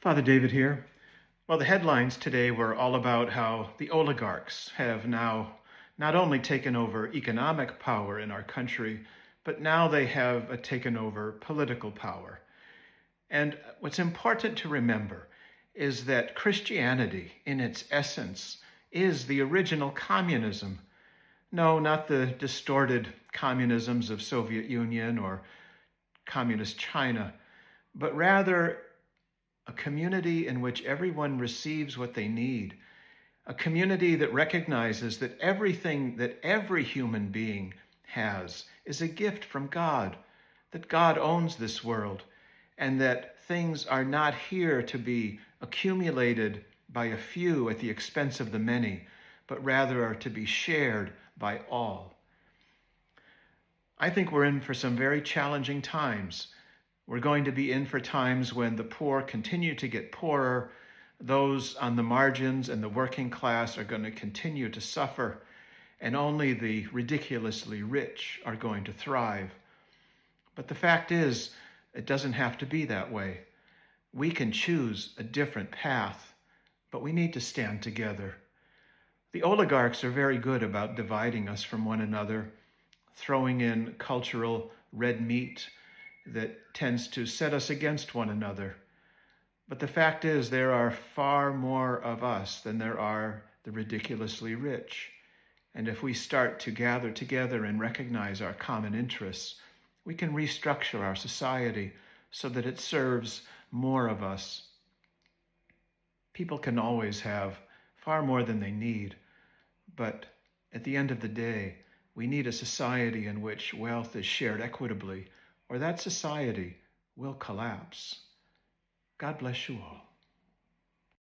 Father David here. Well, the headlines today were all about how the oligarchs have now not only taken over economic power in our country, but now they have taken over political power. And what's important to remember is that Christianity, in its essence, is the original communism. No, not the distorted communisms of Soviet Union or communist China, but rather a community in which everyone receives what they need, a community that recognizes that everything that every human being has is a gift from God, that God owns this world, and that things are not here to be accumulated by a few at the expense of the many, but rather are to be shared by all. I think we're in for some very challenging times. We're going to be in for times when the poor continue to get poorer, those on the margins and the working class are going to continue to suffer, and only the ridiculously rich are going to thrive. But the fact is, it doesn't have to be that way. We can choose a different path, but we need to stand together. The oligarchs are very good about dividing us from one another, throwing in cultural red meat that tends to set us against one another. But the fact is, there are far more of us than there are the ridiculously rich. And if we start to gather together and recognize our common interests, we can restructure our society so that it serves more of us. People can always have far more than they need, but at the end of the day, we need a society in which wealth is shared equitably, or that society will collapse. God bless you all.